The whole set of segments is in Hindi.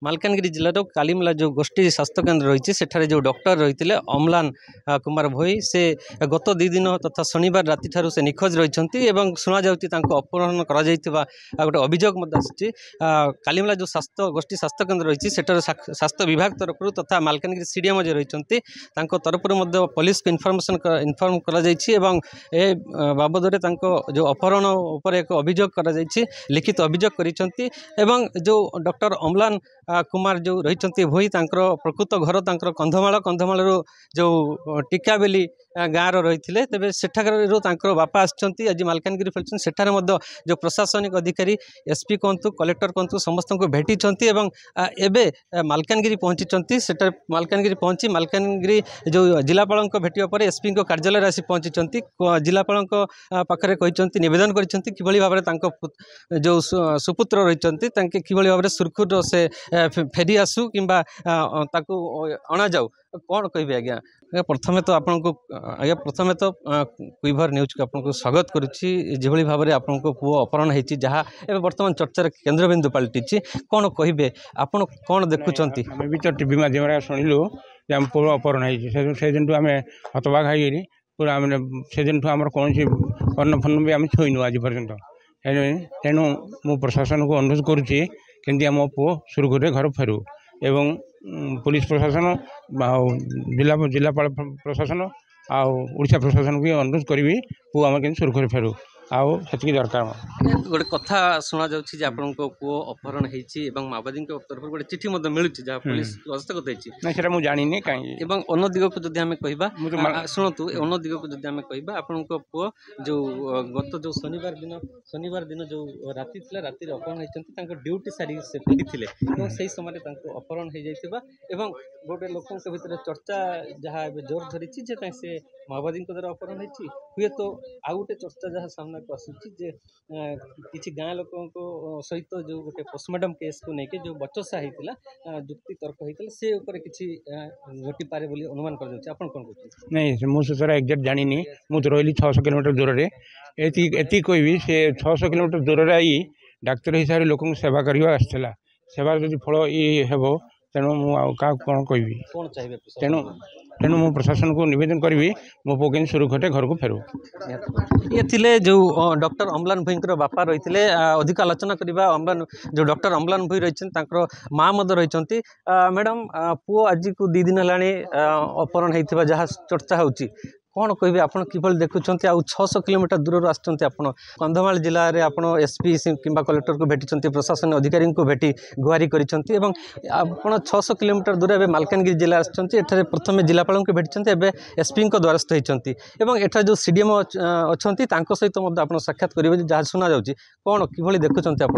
मालकानगिरी जिलार कालीमेला जो गोष्ठी स्वास्थ्य केन्द्र रही है जो डॉक्टर रही अम्लान कुमार भोई से गत 2 दिन तथा शनिवार राति से निखोज रही शुणा अपहरण गोटे अभियोग आसी कालीमेला जो गोष्ठी स्वास्थ्य केन्द्र रही है स्वास्थ्य विभाग तरफ तथा मालकानगिरी सीडीएम जो रही तरफ पुलिस को इनफर्म कर बाबद जो अपहरण उपर एक अभियोग लिखित अभियोग कर जो डॉक्टर अम्लान कुमार जो रही भोई प्रकृत घर कंधमाल जो टिकाबेली गाँव रही थे तेज सेठाकर बापा आज मालकानगिरी फेलुं सेठार जो प्रशासनिक अधिकारी एसपी कहतु कलेक्टर कहतु समस्त को भेटी एवं मालकानगिरी पहुँची सेटा मालकानगिरी पहुँची मालकानगिरी जो जिलापाल भेटा पर एसपी कार्यालय आसी पहुँची जिलापाल पाखे कहते नवेदन कर भाव जो सुपुत्र रही कि भाव सुरखुर से फेरी आसू कि अणा जाऊ कौन कहे आज्ञा प्रथमे तो आपन को आज्ञा प्रथमे तो क्विभर न्यूज को आपको स्वागत करुच्ची जो भाव में आपन को पुओ अपहरण होती जहाँ एवं बर्तमान चर्चार केन्द्रबिंदु पलटि कौन कहे आपन कौन देखुं आम भी तो टीवी मध्यम शुणिलु आम पुओ अपहरण से दिन आम हतबाग हो पूरा से दिन आम कौन अन्न फन्न भी आम छुईनु आज पर्यटन तेणु मु प्रशासन को अनुरोध करुच्ची केमती आम पुओ सुरखुरे घर फेरू एवं पुलिस प्रशासन जिलापाल प्रशासन आड़शा प्रशासन भी अनुरोध करी पुओ आम के सुरखुरे फेरू आती दरकार गोटे कथा शुणा जाऊँगी आपन पुओ अपहरण होती माओवादी तरफ गोटे चिठी मिलूँ जहाँ पुलिस हस्तगत होती मुझे जानी कहीं अन्न दिग को जब आम कह शुणु अन्न दिग को जब आम कह आपण पुओ जो गत जो शनिवार दिन जो राति राति अपहरण होती ड्यूटी सारी से फेरी से समय अपहरण हो गोटे लोक भर चर्चा जहाँ जोर धरी से माओवादी द्वारा अपहरण होती हुए तो आउ गोटे चर्चा जहाँ सामना को आसूची किसी गाँ लोक सहित जो गोटे पोस्टमार्टम केस को लेकिन जो बचसा होता जुक्ति तर्क होता से किसी घटी पारे बोली अनुमान कर कौन कहते नहीं मुझे एक्जाक्ट जानी मुझे रही 600 किलोमीटर दूर से ये कहबी से 600 किलोमीटर दूर आई डाक्तर हिसाब से लोक सेवा करवा आसाला सेवार जो फल ये हे तेणु मुझे कौन कहबी कौन चाहिए तेणु तेणु मु प्रशासन को निवेदन करी मो पुओ सुरखुरे घर को फेरू ये थिले जो डॉक्टर अम्लान भोई बापा रही थे अधिक आलोचना करवा अम्लान जो डॉक्टर अम्लान भोई रही माँ रही मैडम पुओ आज को 2 दिन है अपहरण होता जहाँ चर्चा होची कौन कहे आप किभली देखुं आउ 600 किलोमीटर दूर आसपन कंधमाल जिले में आप एसपी कि कलेक्टर को भेटी प्रशासन अधिकारी को भेटी गुहारी कर 600 किलोमीटर दूर ए मालकानगिरी जिला आसछन्ति प्रथम जिलापाल को भेटी एसपी द्वारस्थ होती एठा जो सीडीएम अच्छा सहित आप साक्षात करेंगे जहाँ शुणा जाऊँगी कौन किभली देखुं आप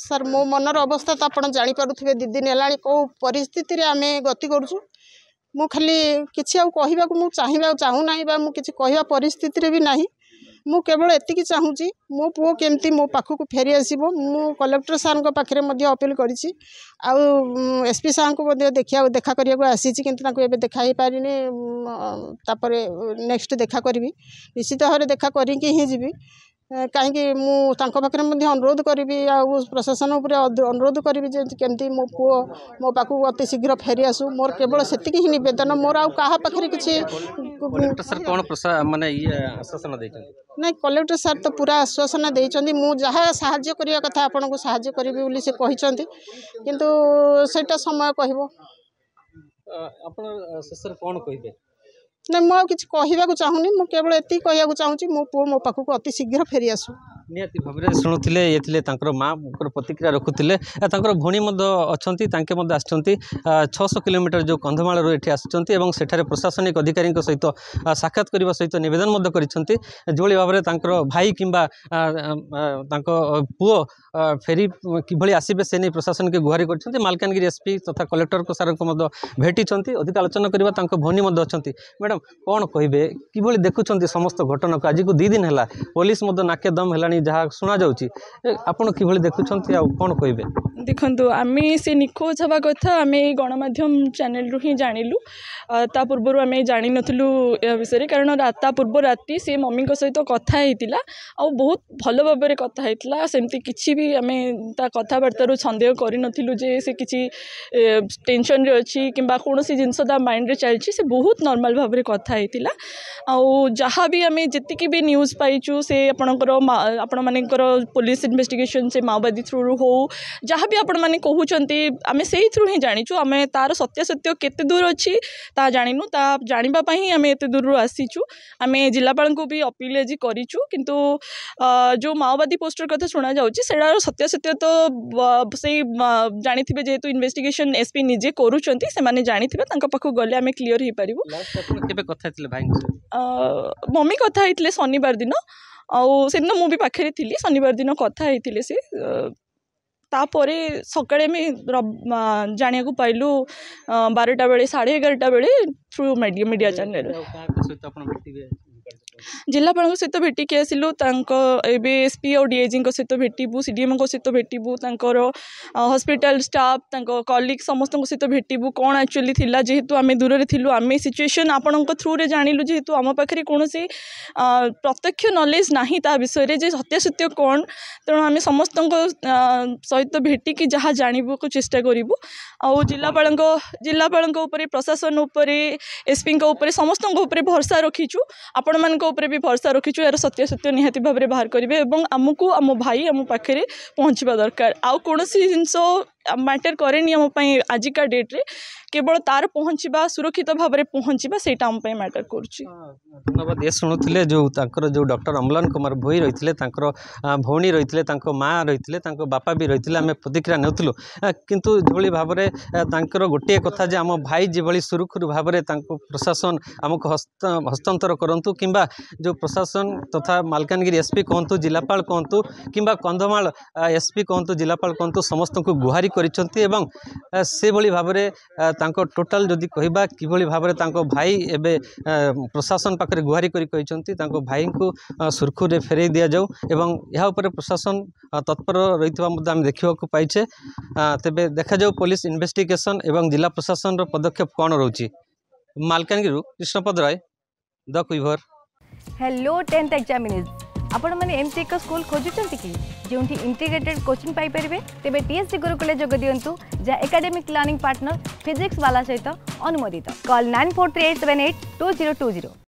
सर मो मनर अवस्था तो आप जापे 2 दिन है कौ परिस्थिति आम गति करुँ मु खाली किसी कहवा को चाहूना मुझे कहवा परिस्थिति भी ना मु केवल एतिकी चाहूँगी मो पुओ केमती मो पाखक फेरी आसो मु कलेक्टर सार पाखे अपील करी एसपी सार को देखा करने आसी कि देखा ही पारि नेक्स्ट देखा करी निश्चित भाव में देखा करी जी कहीं मुझे अनुरोध करी प्रशासन अनुरोध करी केमती मो पुओ मो पाखु अति शीघ्र फेरी आसू मोर केवल से ही नवेदन मोर आउ कहा पाखे किसी नहीं कलेक्टर सार तो पूरा आश्वासन देते मुझे जहाँ साहाय्य करने कथा आपन को साहाय्य करी से कहते किंतु सेटा समय कह कौन कहे ना मुझे कहवा चाहूनी मुझे केवल एति कहवा चाहूँगी मो पुओ मो पाखक अति शीघ्र फेरी आसू निहाती भाव में शुणुले ये माँ प्रतिक्रिया रखुले भौणी अच्छा आसछन्ति 600 किलोमीटर जो कंधमाल ये आसछन्ति सेठारे प्रशासनिक अधिकारी सहित साक्षात करने सहित नवेदन करिसेंति जो भाव में भाई किंबा पुओ फेरी किभली आसबे से नहीं प्रशासन के गुहारी कर मालकानगिरी एसपी तथा कलेक्टर को सार को भेटी अधिक आलोचना करवा भौणी अच्छा मैडम कौन कहे किभली देखुं समस्त घटना को आज को 2 दिन है पुलिस नाके दम है जहाँ शुणा जाऊँगी आपड़ कि देखुं कौन कहे देखो आम से निखोज हवा कथा आम गणमाध्यम चैनल रु ही जानिलु ता पूर्व आम जानी नथिलु या विषय कारण ता पूर्व राति से मम्मी सहित कथा होता आ बहुत भल भाव में कथा होता सेमती किसी भी आम ता कथबार्तार सन्देह करूँ जे से किसी टेंशन रे अच्छी कि कौन जिनस माइंड रे चलती से बहुत नॉर्मल भाव में कथा होता जहाँ भी आम जी भी न्यूज पाइचु से आपण मानकर पुलिस इन्वेस्टिगेशन से माओवादी थ्रू हो जहाँ भी आपण मैंने कहते आम से थ्रू ही जाचु आम तार सत्यासत्य केते दूर अच्छी ता जानिनु ता जानापी ही आम एत दूर आसीचु आम जिलापाल को भी अपील आज करूँ किंतु जो माओवादी पोस्टर कथा शुणा जाटार सत्यासत्य तो से जानी थे जेहेतु इन्वेस्टिगेशन एसपी निजे करुँच से जानी थे पाखक गले आम क्लीयर हो पार मम्मी कथा होते शनिवार दिन से दिन मुझे पाखे थी शनिवार दिन कथा होते से तापरे सकाळे जाना पाइलु 12टा बेले 11:30 बेले थ्रू मीडिया चैनल जिलापाल सहित भेटिकी आसिलु एसपी और डीआईजी सहित भेटू सीडीएम सहित भेटू हॉस्पिटल स्टाफ कलीग समस्त सहित भेटू कौन एक्चुअली थिला जेहेतु आम दूर से थिलु आम सिचुएशन आपण थ्रू रे जानिलु जेहेतु आम पाखे कौन प्रत्यक्ष नॉलेज नाही ता विषय जे सत्यासत्य कौन तेणु आम समस्त सहित भेटिकी जहाँ जानबू को चेष्टा करूँ आ जिलापाल प्रशासन एसपी समस्त भरसा रखीचु आपण मान भी भरसा रखीचु यार सत्यासत्य निहाती भाव में बाहर करेंगे आमको आम भाई आम पाखे पहुँचवा दरकार आउ कौन जिनस मैटर कैनि आम आजिका डेट्रे केवल तार पहुँचवा सुरक्षित भाव में पहुँचवा से मैटर धन्यवाद ये शुणुले जो डॉक्टर अम्लान कुमार भोई रही भौणी रही माँ रही बापा भी रही आम प्रतिक्रिया नेउथिलु किंतु जो भाव में गोटे कथा जे आम भाई जो सुरुखुरु भाव में प्रशासन आमको हस्तांतर करंतु किंबा जो प्रशासन तथा मालकानगिरी एसपी कहतु जिलापाल कहतु किंबा कंधमाल एसपी कहतु जिलापाल कहतु समस्त को गुहारी करिसेंती एवं से भली भाव में टोटाल जदि कहबा किभली भाव में भाई एबे प्रशासन पाखे गुहारी करिसेंती भाई को सुरखुरे फेरई दि जाऊ एवं यह उपर प्रशासन तत्पर रही आम देखा पाइछे तेबे देखा जाऊ पुलिस इन्वेस्टिगेशन एवं जिला प्रशासन पदक्षेप कौन रोची मालकानगिरी कृष्णपद राय द क्विवर। हेलो 10th एग्जामिनीज आपण माने एमटी एक स्कूल खोजुचंती कि जोंठी इंटीग्रेटेड कोचिंग पाई परिबे तेबे टीएससी गुरुकुल जोग दियंतु जा एकेडमिक लर्निंग पार्टनर फिजिक्स वाला सहित अनुमोदित कॉल 9438782020।